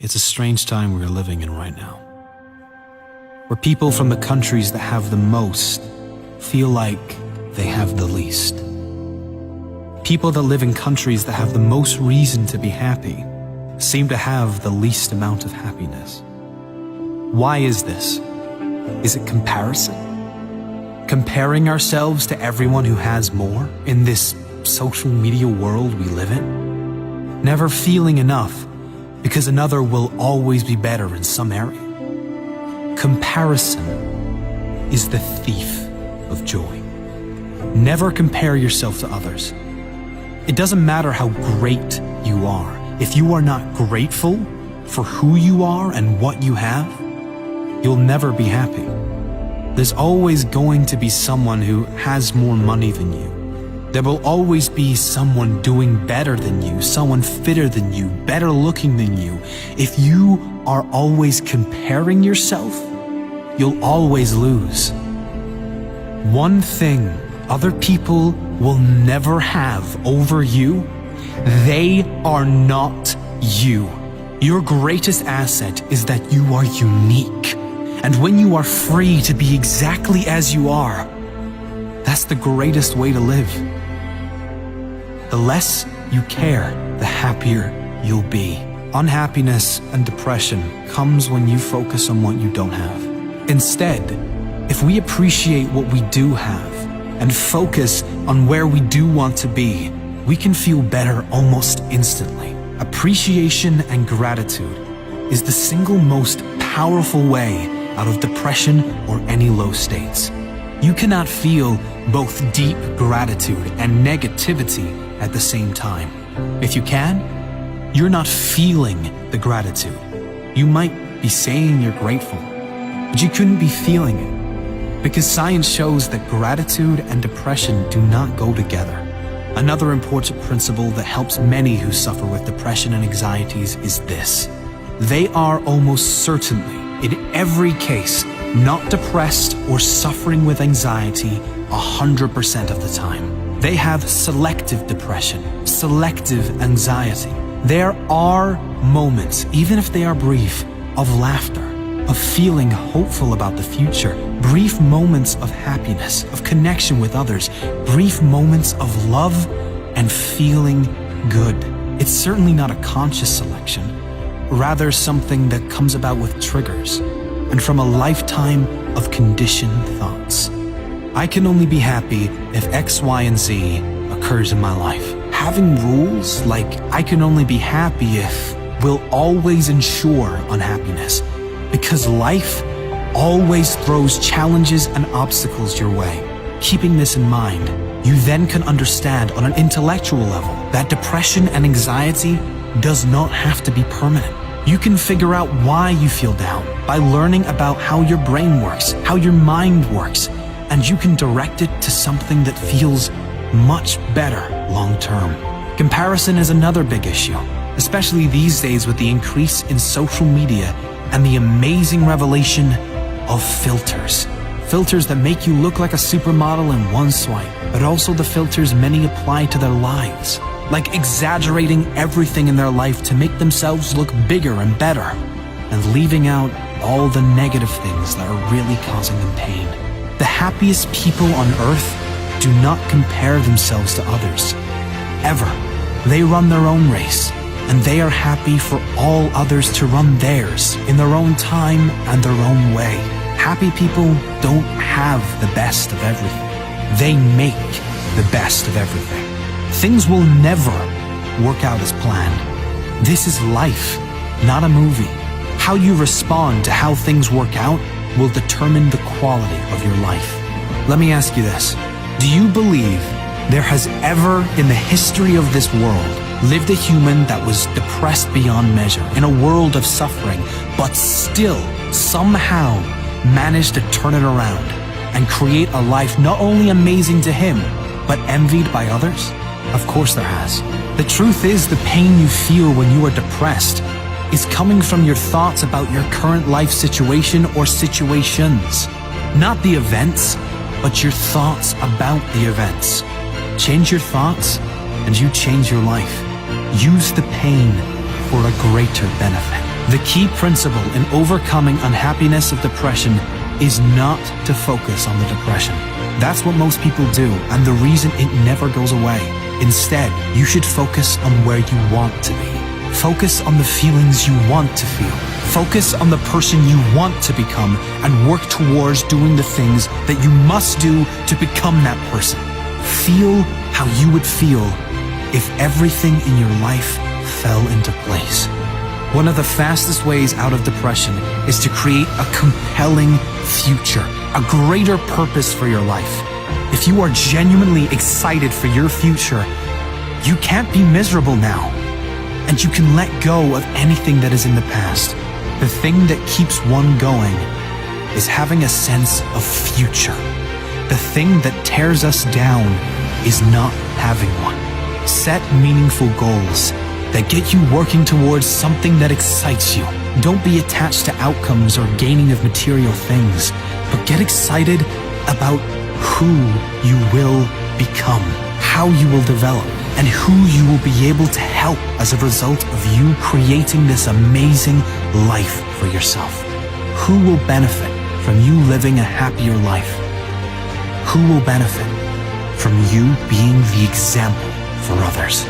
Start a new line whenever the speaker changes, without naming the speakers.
It's a strange time we're living in right now, where people from the countries that have the most feel like they have the least. People that live in countries that have the most reason to be happy seem to have the least amount of happiness. Why is this? Is it comparison? Comparing ourselves to everyone who has more in this social media world we live in? Never feeling enough because another will always be better in some area. Comparison is the thief of joy. Never compare yourself to others. It doesn't matter how great you are. If you are not grateful for who you are and what you have, you'll never be happy. There's always going to be someone who has more money than you. There will always be someone doing better than you, someone fitter than you, better looking than you. If you are always comparing yourself, you'll always lose. One thing other people will never have over you, they are not you. Your greatest asset is that you are unique. And when you are free to be exactly as you are, that's the greatest way to live. The less you care, the happier you'll be. Unhappiness and depression comes when you focus on what you don't have. Instead, if we appreciate what we do have and focus on where we do want to be, we can feel better almost instantly. Appreciation and gratitude is the single most powerful way out of depression or any low states. You cannot feel both deep gratitude and negativity at the same time. If you can, you're not feeling the gratitude. You might be saying you're grateful, but you couldn't be feeling it, because science shows that gratitude and depression do not go together. Another important principle that helps many who suffer with depression and anxieties is this: they are almost certainly, in every case, not depressed or suffering with anxiety 100% of the time. They have selective depression, selective anxiety. There are moments, even if they are brief, of laughter, of feeling hopeful about the future, brief moments of happiness, of connection with others, brief moments of love and feeling good. It's certainly not a conscious selection, rather something that comes about with triggers and from a lifetime of conditioned thoughts. I can only be happy if X, Y, and Z occurs in my life. Having rules like I can only be happy if will always ensure unhappiness, because life always throws challenges and obstacles your way. Keeping this in mind, you then can understand on an intellectual level that depression and anxiety does not have to be permanent. You can figure out why you feel down by learning about how your brain works, how your mind works, and you can direct it to something that feels much better long term. Comparison is another big issue, especially these days with the increase in social media and the amazing revelation of filters. Filters that make you look like a supermodel in one swipe, but also the filters many apply to their lives, like exaggerating everything in their life to make themselves look bigger and better, and leaving out all the negative things that are really causing them pain. The happiest people on earth do not compare themselves to others, ever. They run their own race, and they are happy for all others to run theirs in their own time and their own way. Happy people don't have the best of everything. They make the best of everything. Things will never work out as planned. This is life, not a movie. How you respond to how things work out will determine the quality of your life. Let me ask you this. Do you believe there has ever in the history of this world lived a human that was depressed beyond measure in a world of suffering, but still somehow managed to turn it around and create a life not only amazing to him, but envied by others? Of course there has. The truth is, the pain you feel when you are depressed is coming from your thoughts about your current life situation or situations. Not the events, but your thoughts about the events. Change your thoughts and you change your life. Use the pain for a greater benefit. The key principle in overcoming unhappiness of depression is not to focus on the depression. That's what most people do, and the reason it never goes away. Instead, you should focus on where you want to be. Focus on the feelings you want to feel. Focus on the person you want to become and work towards doing the things that you must do to become that person. Feel how you would feel if everything in your life fell into place. One of the fastest ways out of depression is to create a compelling future, a greater purpose for your life. If you are genuinely excited for your future, you can't be miserable now. And you can let go of anything that is in the past. The thing that keeps one going is having a sense of future. The thing that tears us down is not having one. Set meaningful goals that get you working towards something that excites you. Don't be attached to outcomes or gaining of material things, but get excited about who you will become, how you will develop, and who you will be able to help as a result of you creating this amazing life for yourself. Who will benefit from you living a happier life? Who will benefit from you being the example for others?